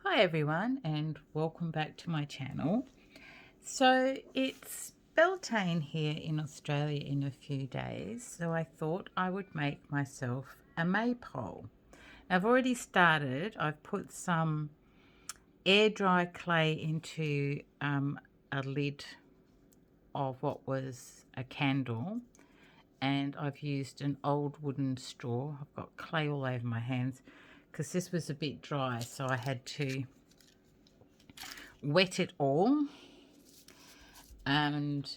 Hi everyone and welcome back to my channel. So it's Beltane here in Australia in a few days, so I thought I would make myself a maypole. I've already started. I've put some air dry clay into a lid of what was a candle, and I've used an old wooden straw. I've got clay all over my hands because this was a bit dry, so I had to wet it all. And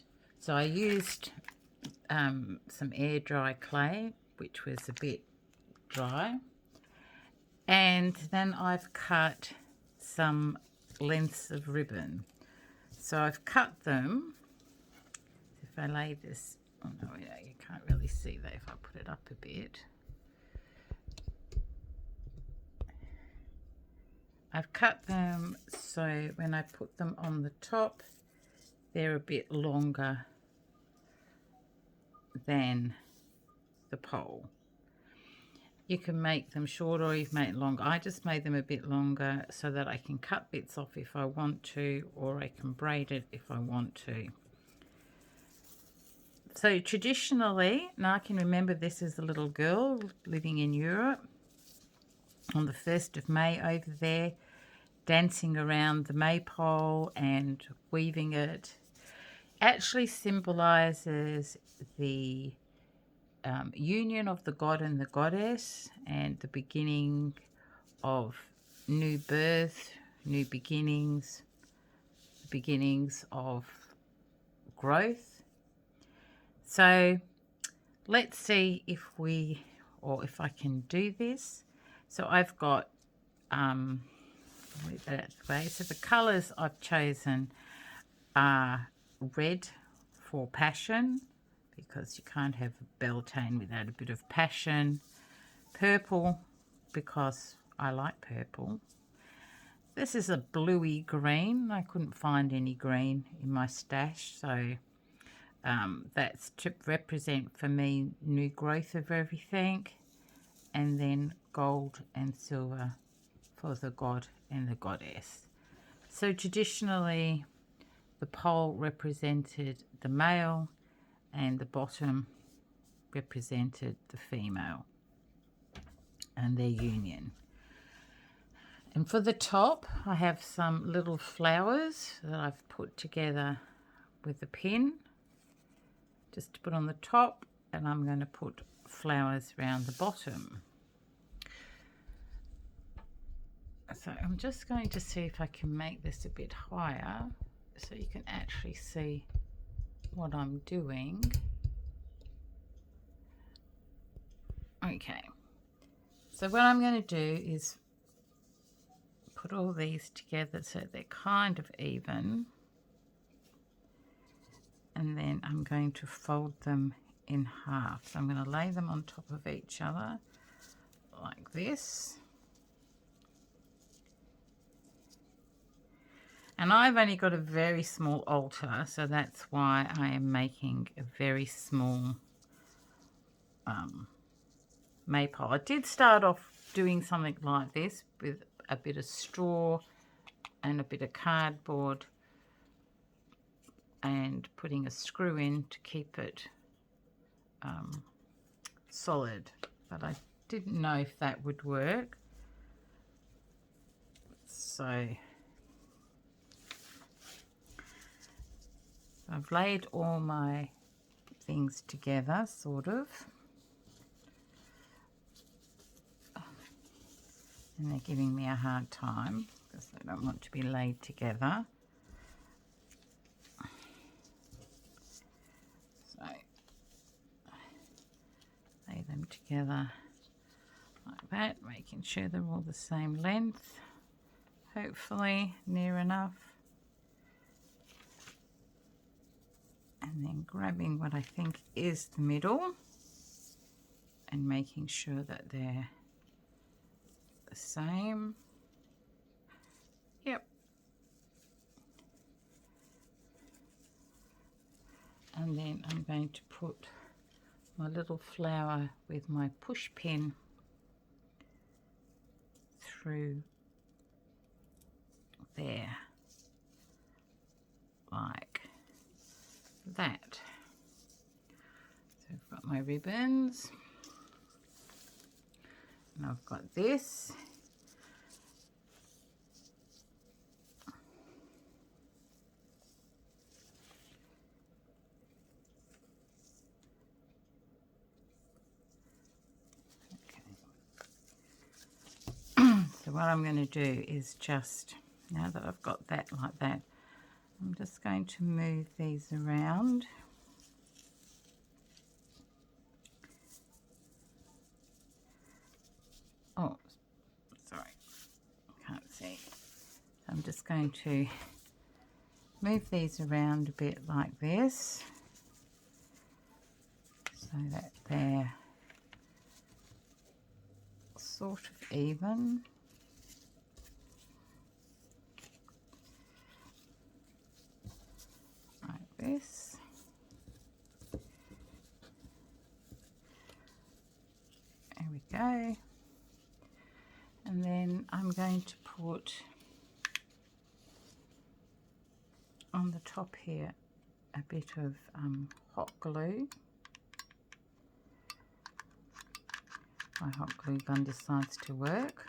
so I used some air dry clay, which was a bit dry, and then I've cut some lengths of ribbon. So I've cut them. If I lay this, oh no, you can't really see that if I put it up a bit. I've cut them so when I put them on the top, they're a bit longer than the pole. You can make them shorter or you can make it longer. I just made them a bit longer so that I can cut bits off if I want to, or I can braid it if I want to. So traditionally, now I can remember this as a little girl living in Europe, on the 1st of May over there, dancing around the maypole and weaving it. Actually symbolizes the union of the god and the goddess, and the beginning of new birth, new beginnings, beginnings of growth. So let's see if I can do this. So I've got so the colors I've chosen are red for passion, because you can't have a Beltane without a bit of passion. Purple, because I like purple. This is a bluey green. I couldn't find any green in my stash, so that's to represent for me new growth of everything. And then gold and silver for the god and the goddess. So traditionally, the pole represented the male and the bottom represented the female and their union. And for the top, I have some little flowers that I've put together with a pin just to put on the top, and I'm going to put flowers around the bottom. So I'm just going to see if I can make this a bit higher so you can actually see what I'm doing. Okay, so what I'm going to do is put all these together so they're kind of even, and then I'm going to fold them in half. So I'm going to lay them on top of each other like this. And I've only got a very small altar, so that's why I am making a very small maypole. I did start off doing something like this with a bit of straw and a bit of cardboard and putting a screw in to keep it solid, but I didn't know if that would work. So I've laid all my things together, sort of, and they're giving me a hard time because they don't want to be laid together. So lay them together like that, making sure they're all the same length, hopefully near enough. And then grabbing what I think is the middle and making sure that they're the same. Yep. And then I'm going to put my little flower with my push pin through there, like that. So I've got my ribbons, and I've got this. So what I'm going to do is just, now that I've got that like that, I'm just going to move these around. Oh, sorry, can't see. So I'm just going to move these around a bit like this, so that they're sort of even. Like this. There we go. And then I'm going to put on the top here a bit of hot glue. My hot glue gun decides to work.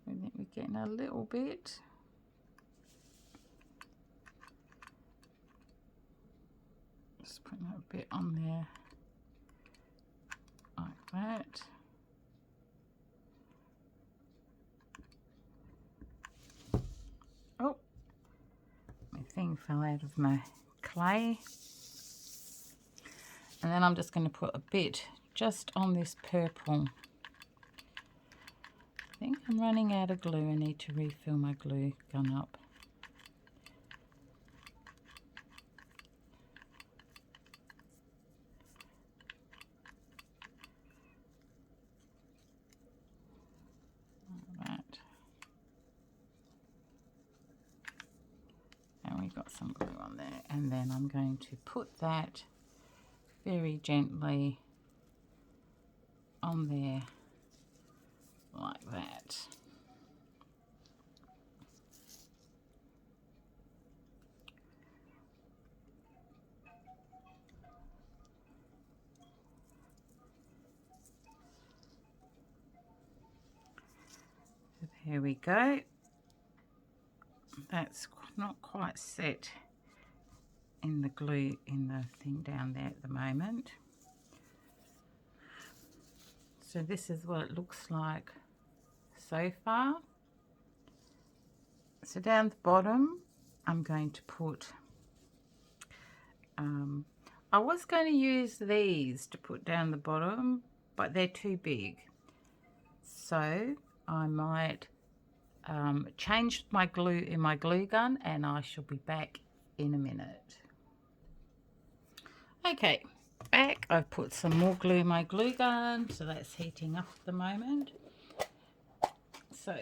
I think we're getting a little bit. Just putting a bit on there like that. Oh, my thing fell out of my clay. And then I'm just going to put a bit just on this purple. I think I'm running out of glue. I need to refill my glue gun up. Like that. And we got some glue on there. And then I'm going to put that very gently on there like that. So there we go. That's not quite set in the glue in the thing down there at the moment. So this is what it looks like so far. So down the bottom I'm going to put, I was going to use these to put down the bottom, but they're too big. So I might change my glue in my glue gun, and I shall be back in a minute. Okay, back. I've put some more glue in my glue gun, so that's heating up at the moment. So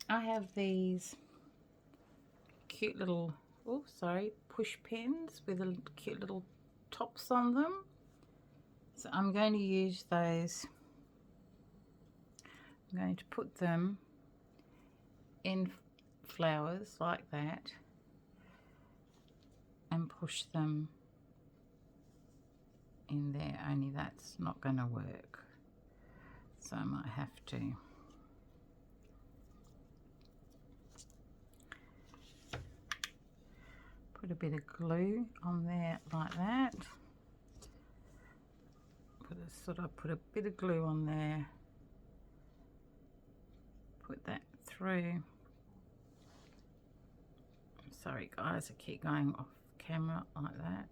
I have these cute little, oh sorry, push pins with a cute little tops on them. So I'm going to use those. I'm going to put them in flowers like that and push them in there, only that's not going to work, so I might have to put a bit of glue on there like that. Put a bit of glue on there, put that through. Sorry guys, I keep going off camera like that,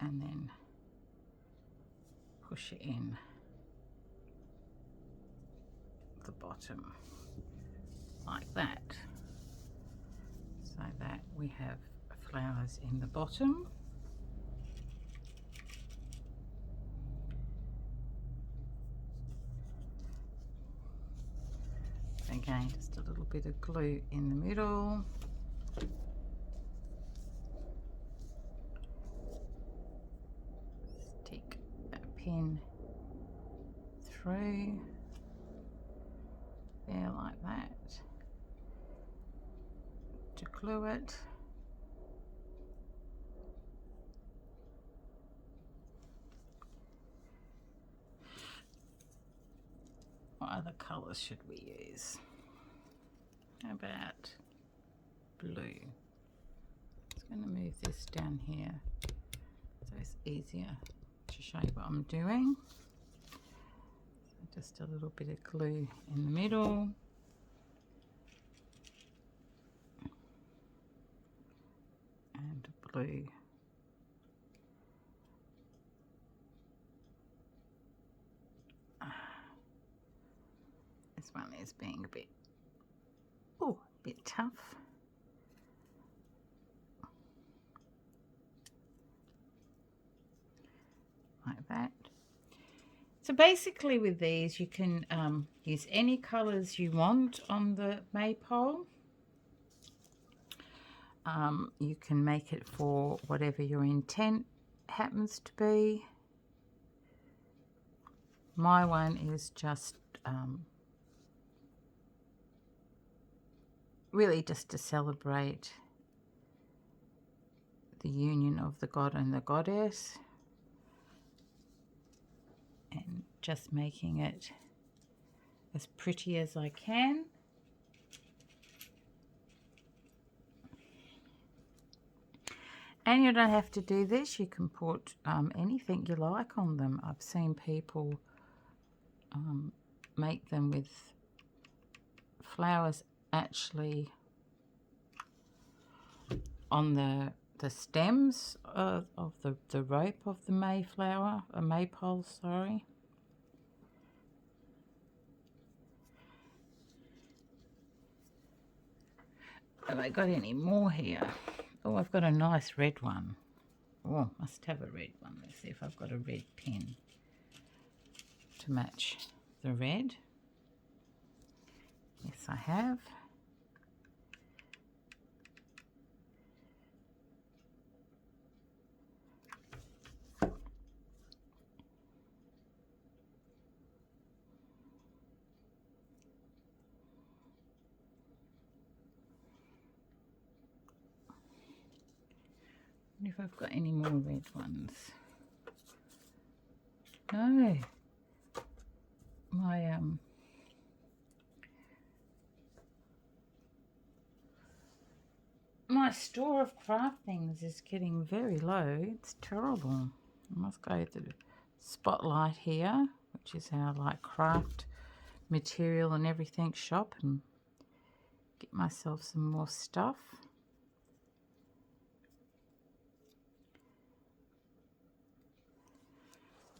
and then push it in the bottom like that, so that we have flowers in the bottom. Again, just a little bit of glue in the middle. Stick a pin through there like that to glue it. What other colours should we use? How about blue? Just going to move this down here so it's easier to show you what I'm doing. So just a little bit of glue in the middle. And blue. This one is being a bit tough. Like that. So basically with these you can use any colours you want on the maypole. You can make it for whatever your intent happens to be. My one is just really just to celebrate the union of the god and the goddess, and just making it as pretty as I can. And you don't have to do this, you can put anything you like on them. I've seen people make them with flowers actually on the stems of the rope of the maypole, sorry. Have I got any more here? Oh, I've got a nice red one. Oh, must have a red one. Let's see if I've got a red pen to match the red. Yes, I have. If I've got any more red ones. No. My store of craft things is getting very low. It's terrible. I must go to the Spotlight here, which is our like craft material and everything shop, and get myself some more stuff.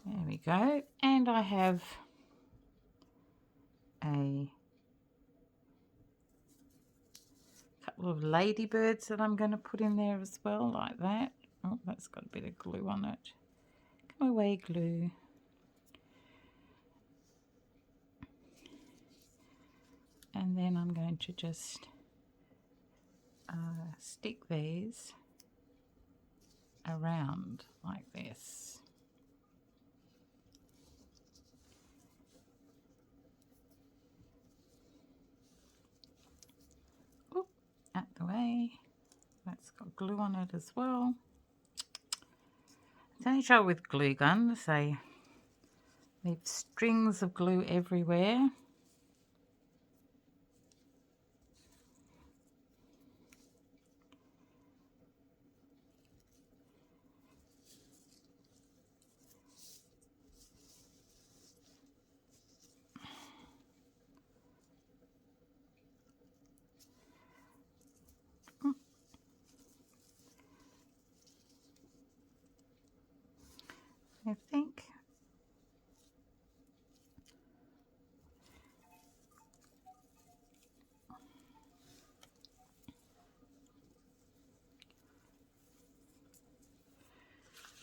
There we go. And I have a couple of ladybirds that I'm going to put in there as well, like that. Oh, that's got a bit of glue on it. Come away, glue. And then I'm going to just stick these around like this. Oop, out the way. That's got glue on it as well. It's only trouble with glue guns, they leave strings of glue everywhere.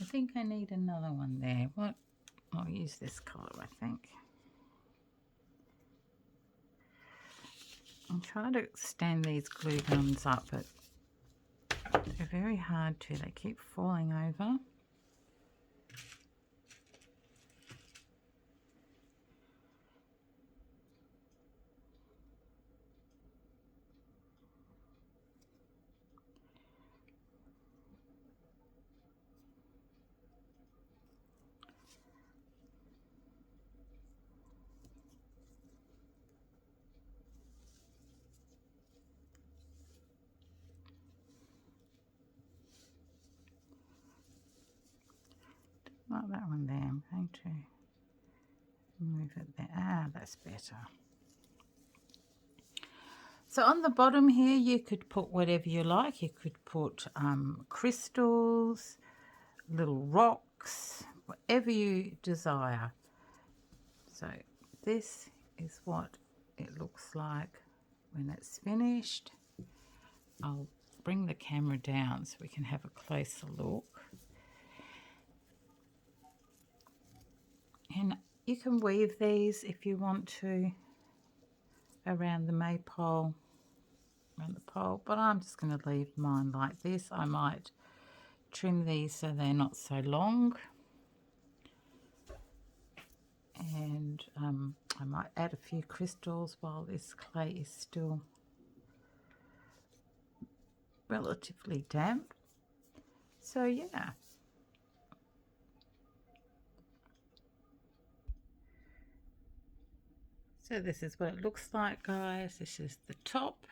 I think I need another one there. What? I'll use this colour, I think. I'm trying to stand these glue guns up, but they're very hard to. They keep falling over. not that one there. I'm going to move it there. Ah, that's better. So on the bottom here, you could put whatever you like. You could put crystals, little rocks, whatever you desire. So this is what it looks like when it's finished. I'll bring the camera down so we can have a closer look. And you can weave these if you want to around the maypole, around the pole, but I'm just going to leave mine like this. I might trim these so they're not so long, and I might add a few crystals while this clay is still relatively damp. So yeah. So this is what it looks like, guys. This is the top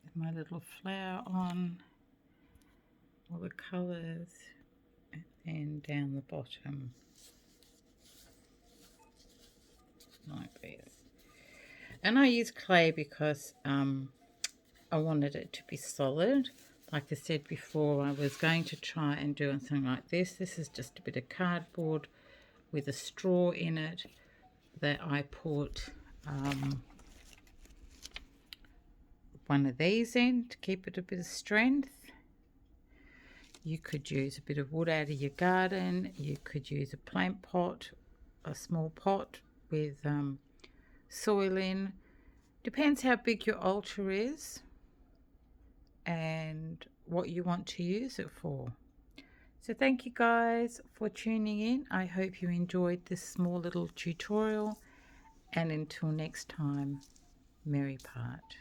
with my little flower on, all the colours, and down the bottom like this. And I use clay because I wanted it to be solid. Like I said before, I was going to try and do something like this. This is just a bit of cardboard with a straw in it that I put one of these in to keep it a bit of strength. You could use a bit of wood out of your garden. You could use a plant pot, a small pot with soil in. Depends how big your altar is and what you want to use it for. So thank you guys for tuning in. I hope you enjoyed this small little tutorial, and until next time, merry part.